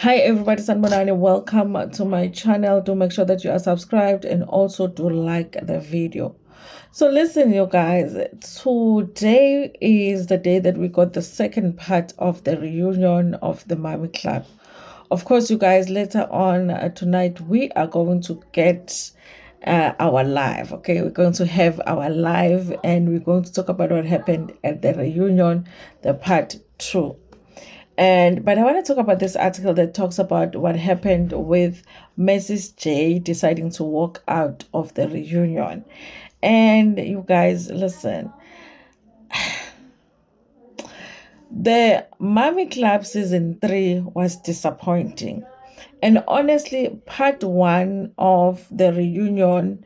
Hi everybody, Sanbonani. Welcome to my channel. Do make sure that you are subscribed and also do like the video. So listen, you guys, today is the day that we got the second part of the reunion of the Mommy Club. Of course, you guys, later on tonight, we are going to get our live. Okay, we're going to have our live and we're going to talk about what happened at the reunion, the part 2. But I want to talk about this article that talks about what happened with Mrs. J deciding to walk out of the reunion. And you guys, listen, the Mommy Club season 3 was disappointing. And honestly, part 1 of the reunion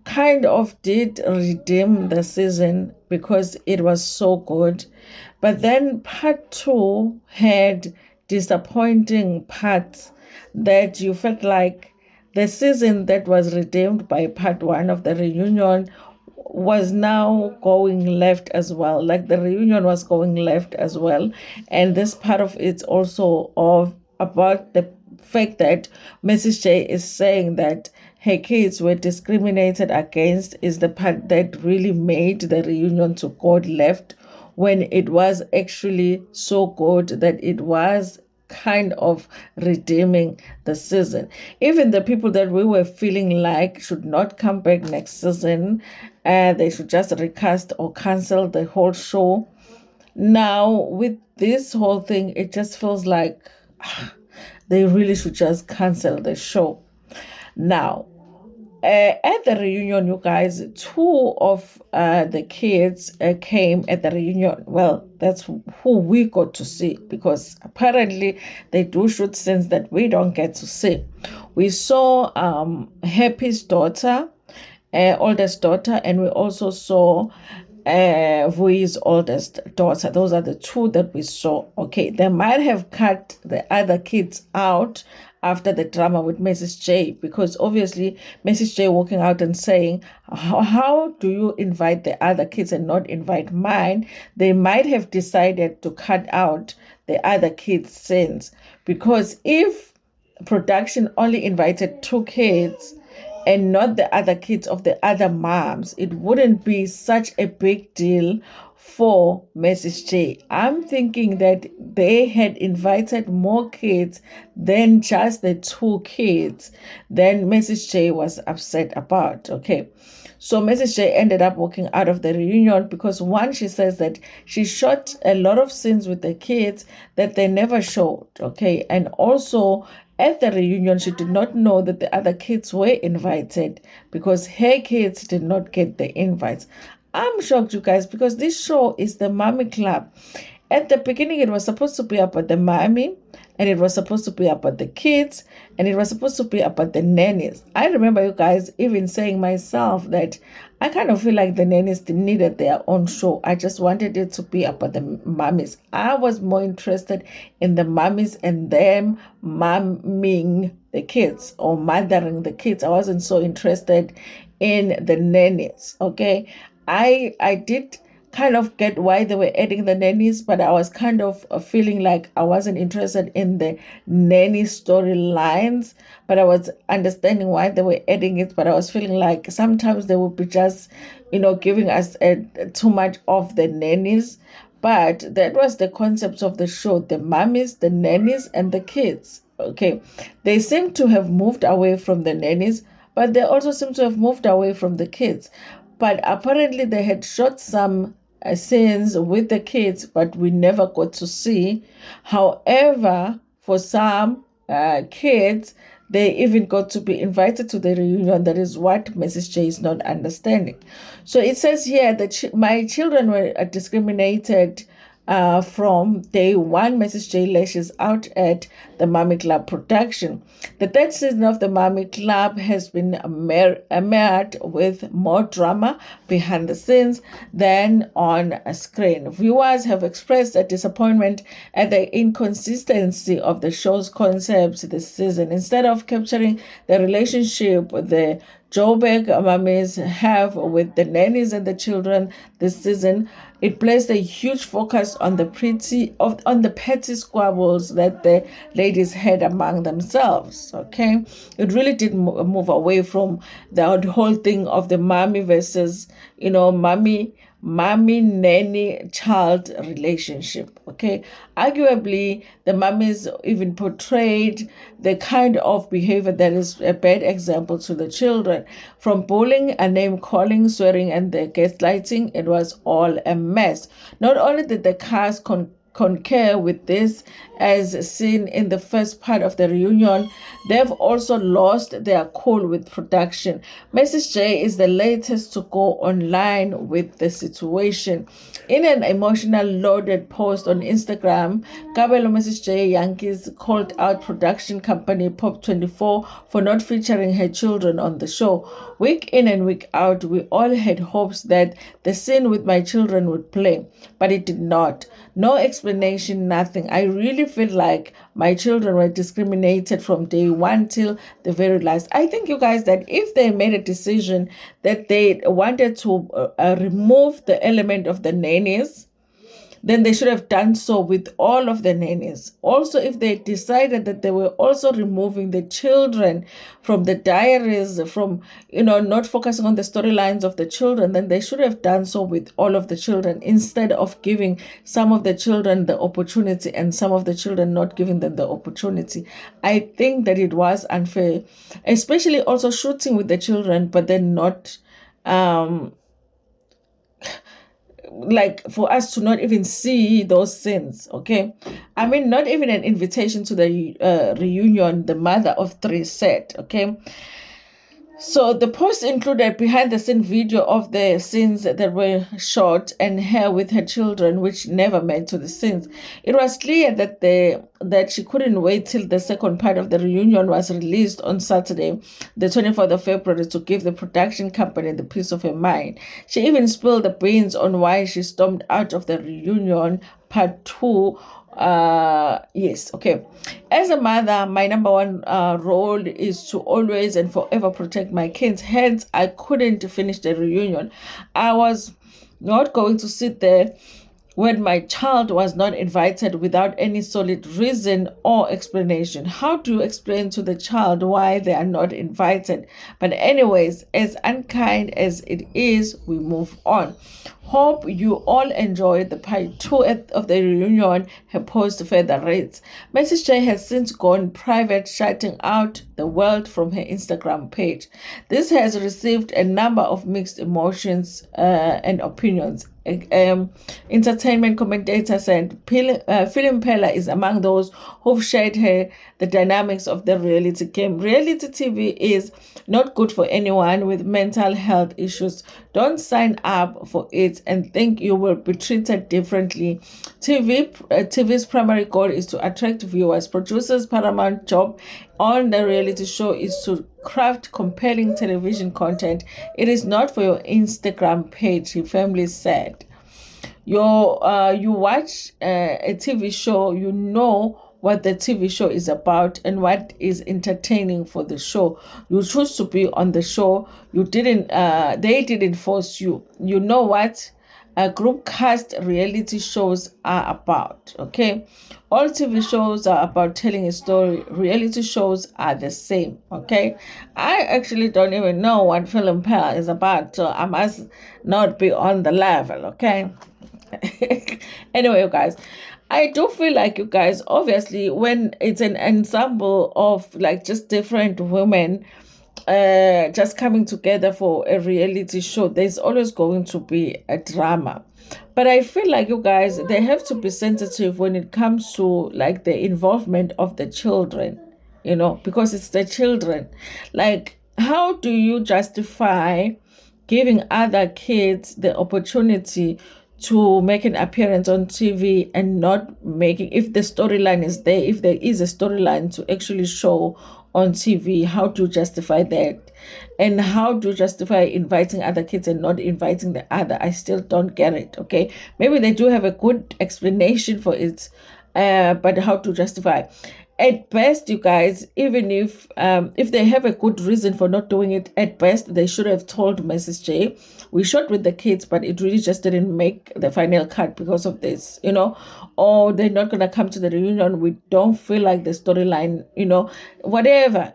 kind of did redeem the season because it was so good. But then part 2 had disappointing parts that you felt like the season that was redeemed by part 1 of the reunion was now going left as well. Like the reunion was going left as well. And this part of it also of about the fact that Mrs. J is saying that her kids were discriminated against is the part that really made the reunion to go left, when it was actually so good that it was kind of redeeming the season. Even the people that we were feeling like should not come back next season, they should just recast or cancel the whole show. Now, with this whole thing, it just feels like they really should just cancel the show. Now, at the reunion, you guys, 2 of the kids came at the reunion. Well, that's who we got to see, because apparently they do shoot scenes that we don't get to see. We saw Happy's daughter, oldest daughter, and we also saw Vui's oldest daughter. Those are the 2 that we saw. Okay, they might have cut the other kids out after the drama with Mrs. J, because obviously Mrs. J walking out and saying, how do you invite the other kids and not invite mine? They might have decided to cut out the other kids' scenes, because if production only invited 2 kids and not the other kids of the other moms, it wouldn't be such a big deal for Mrs. J. I'm thinking that they had invited more kids than just the 2 kids. Then Mrs. J was upset about. Okay. So Mrs. J ended up walking out of the reunion because, one, she says that she shot a lot of scenes with the kids that they never showed. Okay. And also, at the reunion, she did not know that the other kids were invited because her kids did not get the invites. I'm shocked, you guys, because this show is the Mommy Club. At the beginning, it was supposed to be about the mommy, and it was supposed to be about the kids, and it was supposed to be about the nannies. I remember you guys even saying myself that I kind of feel like the nannies needed their own show. I just wanted it to be about the mummies. I was more interested in the mummies and them mumming the kids or mothering the kids. I wasn't so interested in the nannies. Okay, I did kind of get why they were adding the nannies, but I was kind of feeling like I wasn't interested in the nanny storylines, but I was understanding why they were adding it. But I was feeling like sometimes they would be just, giving us too much of the nannies. But that was the concept of the show: the mummies, the nannies, and the kids. Okay, they seem to have moved away from the nannies, but they also seem to have moved away from the kids. But apparently they had shot some scenes with the kids, but we never got to see. However, for some kids, they even got to be invited to the reunion. That is what Mrs. J is not understanding. So it says here that my children were discriminated from day 1. Mrs. J lashes out at the Mommy Club production. The 3rd season of the Mommy Club has been marred with more drama behind the scenes than on a screen. Viewers have expressed a disappointment at the inconsistency of the show's concepts this season. Instead of capturing the relationship the Joburg mummies have with the nannies and the children this season, It placed a huge focus on the petty squabbles that the ladies had among themselves. Okay, it really did move away from the whole thing of the mommy versus, mommy nanny child relationship. Okay, arguably the mummies even portrayed the kind of behavior that is a bad example to the children. From bullying and name calling, swearing, and the gaslighting, it was all a mess. Not only did the cast concur with this, as seen in the first part of the reunion, they've also lost their cool with production. Mrs. J is the latest to go online with the situation. In an emotional loaded post on Instagram, Kabelo Mrs. J Yankees called out production company Pop 24 for not featuring her children on the show. Week in and week out, we all had hopes that the scene with my children would play, but it did not. No explanation, nothing. I really feel like my children were discriminated from day one till the very last. I think, you guys, that if they made a decision that they wanted to remove the element of the nannies, then they should have done so with all of the nannies. Also, if they decided that they were also removing the children from the diaries, from, not focusing on the storylines of the children, then they should have done so with all of the children, instead of giving some of the children the opportunity and some of the children not giving them the opportunity. I think that it was unfair, especially also shooting with the children, but then not like for us to not even see those scenes. Okay, I mean, not even an invitation to the reunion, the mother of three said. Okay, so the post included behind the scene video of the scenes that were shot and her with her children, which never made to the scenes. It was clear that she couldn't wait till the second part of the reunion was released on Saturday, the 24th of February, to give the production company the peace of her mind. She even spilled the beans on why she stormed out of the reunion part 2. Yes, okay. As a mother, my number one role is to always and forever protect my kids. Hence, I couldn't finish the reunion. I was not going to sit there when my child was not invited without any solid reason or explanation. How do you explain to the child why they are not invited? But anyways, as unkind as it is, we move on. Hope you all enjoyed the part 2 of the reunion. Her post further reads, Mrs. J has since gone private, shutting out the world from her Instagram page. This has received a number of mixed emotions and opinions. Entertainment commentators and Film Pella is among those who've shared the dynamics of the reality game. Reality TV is not good for anyone with mental health issues. Don't sign up for it and think you will be treated differently. TV's primary goal is to attract viewers. Producers' paramount job on the reality show is to craft compelling television content. It is not for your Instagram page, he firmly said. You watch a TV show, you know what the TV show is about and what is entertaining for the show. You choose to be on the show. They didn't force you. You know what group cast reality shows are about. Okay, all TV shows are about telling a story. Reality shows are the same. Okay, I actually don't even know what Film Pal is about, so I must not be on the level. Okay. Anyway, you guys, I do feel like, you guys, obviously, when it's an ensemble of like just different women just coming together for a reality show, there's always going to be a drama. But I feel like, you guys, they have to be sensitive when it comes to like the involvement of the children, because it's the children. Like, how do you justify giving other kids the opportunity to make an appearance on TV and not making, if the storyline is there, if there is a storyline to actually show on TV, how to justify that? And how do you justify inviting other kids and not inviting the other? I still don't get it, okay? Maybe they do have a good explanation for it, but how to justify? At best, you guys, even if they have a good reason for not doing it, at best they should have told Mrs. J, we shot with the kids, but it really just didn't make the final cut because of this, or they're not gonna come to the reunion. We don't feel like the storyline, whatever,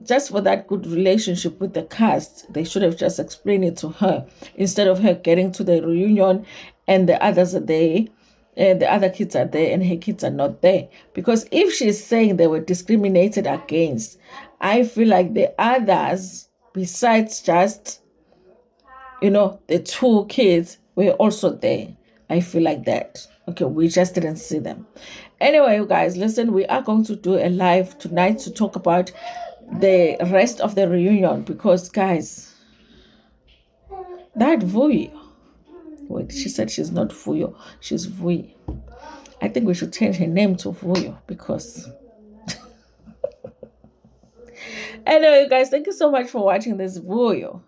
just for that good relationship with the cast, they should have just explained it to her instead of her getting to the reunion and the others are there, the other kids are there and her kids are not there. Because if she's saying they were discriminated against, I feel like the others, besides just, the two kids, were also there. I feel like that. Okay, we just didn't see them. Anyway, you guys, listen, we are going to do a live tonight to talk about the rest of the reunion because, guys, that Vuyo. Wait, she said she's not Vuyo, she's Vuyo. I think we should change her name to Vuyo because. Anyway, guys, thank you so much for watching this Vuyo.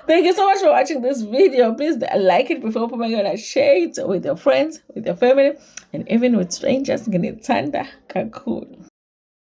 Thank you so much for watching this video. Please like it before and share it with your friends, with your family, and even with strangers. Nginithanda kakhulu.